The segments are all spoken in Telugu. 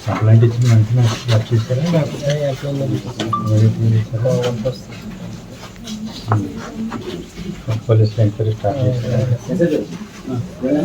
కంప్లైంట్ ఇచ్చిన వెంటనే వర్క్ చేశారా పోలీసులు ఎంక్వైరీ స్టార్ట్ చేశారా?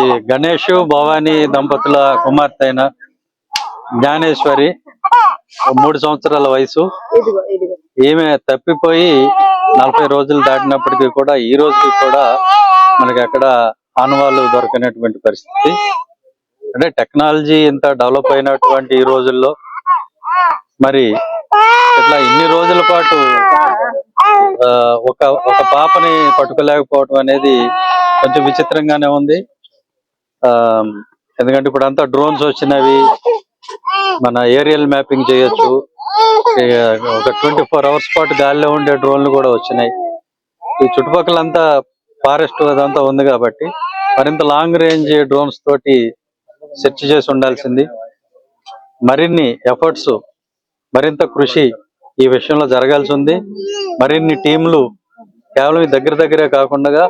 ఈ గణేష్ భవానీ దంపతుల కుమార్తె అయిన జ్ఞానేశ్వరి 3 సంవత్సరాల వయసు. ఈమె తప్పిపోయి 40 రోజులు దాటినప్పటికీ కూడా ఈ రోజుకి కూడా మనకి అక్కడ ఆనవాళ్ళు దొరకనటువంటి పరిస్థితి. అంటే టెక్నాలజీ ఇంత డెవలప్ అయినటువంటి ఈ రోజుల్లో మరి ఇట్లా ఇన్ని రోజుల పాటు ఒక పాపని పట్టుకోలేకపోవడం అనేది కొంచెం విచిత్రంగానే ఉంది. ఎందుకంటే ఇప్పుడు అంతా డ్రోన్స్ వచ్చినవి, మన ఏరియల్ మ్యాపింగ్ చేయొచ్చు. ఒక 24 hours పాటు గాలిలో ఉండే డ్రోన్లు కూడా వచ్చినాయి. ఈ చుట్టుపక్కలంతా ఫారెస్ట్ అదంతా ఉంది కాబట్టి మరింత లాంగ్ రేంజ్ డ్రోన్స్ తోటి సెర్చ్ చేసి ఉండాల్సింది. మరిన్ని ఎఫర్ట్స్, మరింత కృషి ఈ విషయంలో జరగాల్సి ఉంది. మరిన్ని టీంలు కేవలం దగ్గరే కాకుండా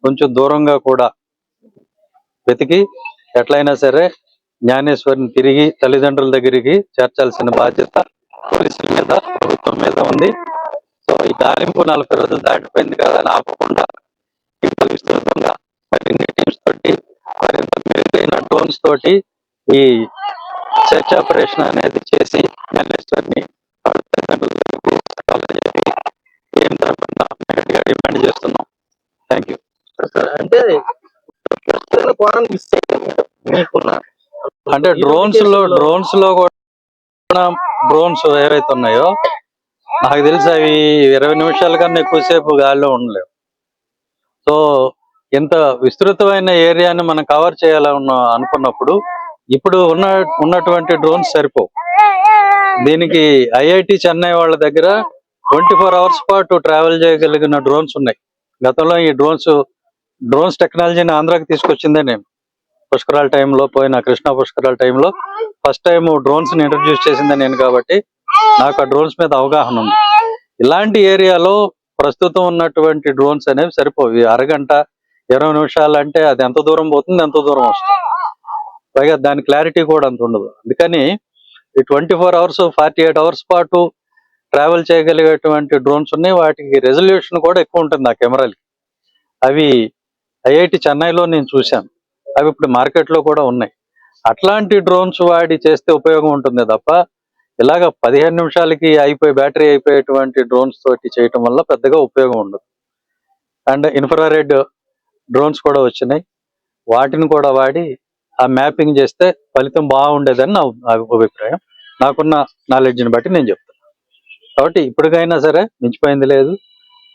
కొంచెం దూరంగా కూడా వెతికి ఎట్లయినా సరే జ్ఞానేశ్వరిని తిరిగి తల్లిదండ్రుల దగ్గరికి చేర్చాల్సిన బాధ్యత పోలీసుల మీద, ప్రభుత్వం మీద ఉంది. సో ఈ గాలింపు 40 రోజులు దాటిపోయింది కదా అని ఆపకుండా ఇప్పుడు విస్తృతంగా మరిన్ని టీమ్స్ తోటి, మరింత మెరుగైన డ్రోన్స్ తోటి ఈ సెర్చ్ ఆపరేషన్ అనేది చేసి జ్ఞానేశ్వరిని ఏం తరపున డిమాండ్ చేస్తున్నాం. Thank you. అంటే అంటే డ్రోన్స్ లో కూడా డ్రోన్స్ ఏవైతే ఉన్నాయో నాకు తెలిసి అవి 20 నిమిషాల కన్నా ఎక్కువసేపు గాలిలో ఉండలేవు. సో ఇంత విస్తృతమైన ఏరియాని మనం కవర్ చేయాలని అనుకున్నప్పుడు ఇప్పుడు ఉన్నటువంటి డ్రోన్స్ సరిపోవు. దీనికి ఐఐటి చెన్నై వాళ్ళ దగ్గర 24 hours పాటు ట్రావెల్ చేయగలిగిన డ్రోన్స్ ఉన్నాయి. గతంలో ఈ డ్రోన్స్ టెక్నాలజీని ఆంధ్రాకి తీసుకొచ్చిందే నేను. పుష్కరాల టైంలో, పోయిన కృష్ణా పుష్కరాల టైంలో ఫస్ట్ టైం డ్రోన్స్ ని ఇంట్రడ్యూస్ చేసిందే నేను కాబట్టి నాకు ఆ డ్రోన్స్ మీద అవగాహన ఉంది. ఇలాంటి ఏరియాలో ప్రస్తుతం ఉన్నటువంటి డ్రోన్స్ అనేవి సరిపోవు. అరగంట 20 నిమిషాలు అంటే అది ఎంత దూరం పోతుంది, ఎంత దూరం వస్తుంది, పైగా దాని క్లారిటీ కూడా అంత ఉండదు. అందుకని ఈ 24 hours 48 hours పాటు ట్రావెల్ చేయగలిగేటువంటి డ్రోన్స్ ఉన్నాయి. వాటికి రెజల్యూషన్ కూడా ఎక్కువ ఉంటుంది ఆ కెమెరాలకి. అవి ఐఐటి చెన్నైలో నేను చూశాను. అవి ఇప్పుడు మార్కెట్లో కూడా ఉన్నాయి. అట్లాంటి డ్రోన్స్ వాడి చేస్తే ఉపయోగం ఉంటుంది తప్ప ఇలాగ 15 నిమిషాలకి బ్యాటరీ అయిపోయేటువంటి డ్రోన్స్ తోటి చేయటం వల్ల పెద్దగా ఉపయోగం ఉండదు. అండ్ ఇన్ఫ్రారెడ్ డ్రోన్స్ కూడా వచ్చినాయి. వాటిని కూడా వాడి ఆ మ్యాపింగ్ చేస్తే ఫలితం బాగుండేదని నా అభిప్రాయం. నాకున్న నాలెడ్జ్ని బట్టి నేను చెప్తాను. కాబట్టి ఇప్పటికైనా సరే మించిపోయింది లేదు.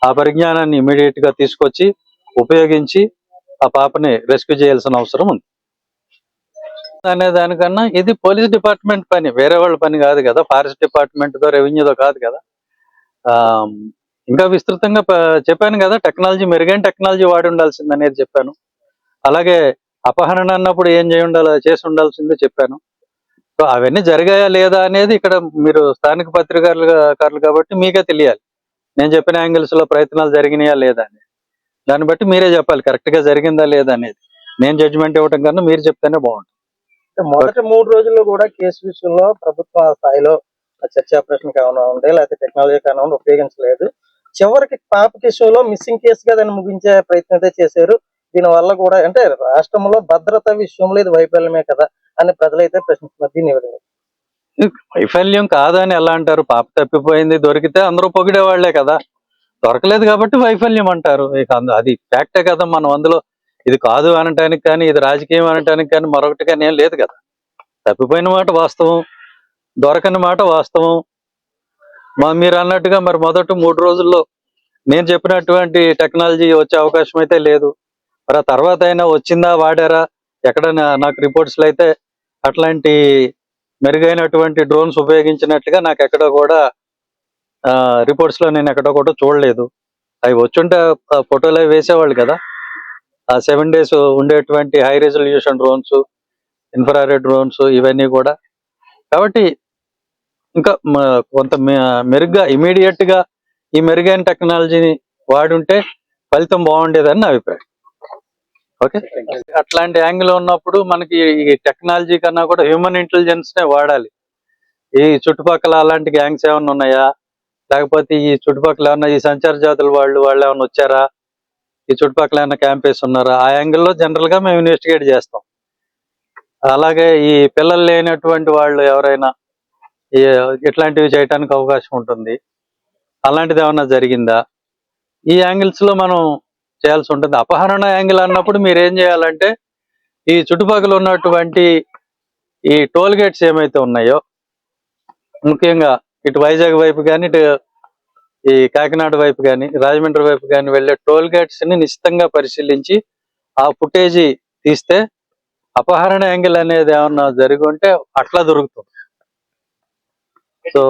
ఆ పరిజ్ఞానాన్ని ఇమీడియట్ గా తీసుకొచ్చి ఉపయోగించి ఆ పాపని రెస్క్యూ చేయాల్సిన అవసరం ఉంది. అనే దానికన్నా ఇది పోలీస్ డిపార్ట్మెంట్ పని, వేరే వాళ్ళ పని కాదు కదా. ఫారెస్ట్ డిపార్ట్మెంట్తో, రెవెన్యూతో కాదు కదా. ఇంకా విస్తృతంగా చెప్పాను కదా, టెక్నాలజీ, మెరుగైన టెక్నాలజీ వాడి ఉండాల్సింది అనేది చెప్పాను. అలాగే అపహరణ అన్నప్పుడు ఏం చేసి ఉండాల్సిందో చెప్పాను. సో అవన్నీ జరిగాయా లేదా అనేది ఇక్కడ మీరు స్థానిక పత్రికారులు కాబట్టి మీకే తెలియాలి. నేను చెప్పిన యాంగిల్స్ లో ప్రయత్నాలు జరిగినాయా లేదా అని. దాన్ని బట్టి మీరే చెప్పాలి కరెక్ట్ గా జరిగిందా లేదా అనేది. నేను జడ్జిమెంట్ ఇవ్వటం కన్నా మీరు చెప్తేనే బాగుంటుంది. మొదటి 3 రోజుల్లో కూడా కేసు విషయంలో ప్రభుత్వ స్థాయిలో చర్చ ఆపరేషన్ కావనా ఉండే లేకపోతే టెక్నాలజీ కావనా ఉపయోగించలేదు. చివరికి పాప కేసులో మిస్సింగ్ కేసుగా దాన్ని ముగించే ప్రయత్నం అయితే చేశారు. దీని వల్ల కూడా అంటే రాష్ట్రంలో భద్రత విషయంలో ఇది వైఫల్యమే కదా అని ప్రజలైతే ప్రశ్నిస్తున్నారు. దీని విధంగా వైఫల్యం కాదని ఎలా అంటారు? పాప తప్పిపోయింది, దొరికితే అందరూ పొగిడే వాళ్లే కదా. దొరకలేదు కాబట్టి వైఫల్యం అంటారు. ఇక అది ఫ్యాక్టే కదా. మనం అందులో ఇది కాదు అనటానికి కానీ, ఇది రాజకీయం అనటానికి కానీ, మరొకటి కానీ ఏం లేదు కదా. తప్పిపోయిన మాట వాస్తవం, దొరకని మాట వాస్తవం. మీరు అన్నట్టుగా మరి మొదట 3 రోజుల్లో నేను చెప్పినటువంటి టెక్నాలజీ వచ్చే అవకాశం అయితే లేదు. మరి ఆ తర్వాత అయినా వచ్చిందా, వాడారా? ఎక్కడ నాకు రిపోర్ట్స్ లో అయితే అట్లాంటి మెరుగైనటువంటి డ్రోన్స్ ఉపయోగించినట్లుగా నాకు ఎక్కడో కూడా రిపోర్ట్స్ లో నేను ఎక్కడో కూడా చూడలేదు. అవి వచ్చుంటే ఫోటోలు అవి వేసేవాళ్ళు కదా. ఆ 7 days ఉండేటువంటి high resolution drones, infrared drones ఇవన్నీ కూడా. కాబట్టి ఇంకా కొంత మెరుగ్గా ఇమీడియట్ గా ఈ మెరుగైన టెక్నాలజీని వాడుంటే ఫలితం బాగుండేదని నా అభిప్రాయం. ఓకే, అట్లాంటి యాంగిల్ ఉన్నప్పుడు మనకి ఈ టెక్నాలజీ కన్నా కూడా హ్యూమన్ ఇంటెలిజెన్స్ నే వాడాలి. ఈ చుట్టుపక్కల అలాంటి గ్యాంగ్స్ ఏమైనా ఉన్నాయా, లేకపోతే ఈ చుట్టుపక్కల ఏమన్నా ఈ సంచార జాతుల వాళ్ళు ఏమైనా వచ్చారా, ఈ చుట్టుపక్కల ఏమైనా క్యాంప్ వేసి ఉన్నారా, ఆ యాంగిల్లో జనరల్ గా మేము ఇన్వెస్టిగేట్ చేస్తాం. అలాగే ఈ పిల్లలు లేనటువంటి వాళ్ళు ఎవరైనా ఇట్లాంటివి చేయడానికి అవకాశం ఉంటుంది, అలాంటిది ఏమన్నా జరిగిందా, ఈ యాంగిల్స్ లో మనం చేయాల్సి ఉంటుంది. అపహరణ యాంగిల్ అన్నప్పుడు మీరు ఏం చేయాలంటే ఈ చుట్టుపక్కల ఉన్నటువంటి ఈ టోల్ గేట్స్ ఏమైతే ఉన్నాయో, ముఖ్యంగా ఇటు వైజాగ్ వైపు కానీ, ఇటు ఈ కాకినాడ వైపు కానీ, రాజమండ్రి వైపు కానీ వెళ్ళే టోల్ గేట్స్ ని నిశ్చితంగా పరిశీలించి ఆ ఫుటేజీ తీస్తే అపహరణ యాంగిల్ అనేది ఏమన్నా జరిగి ఉంటే అట్లా దొరుకుతుంది. సో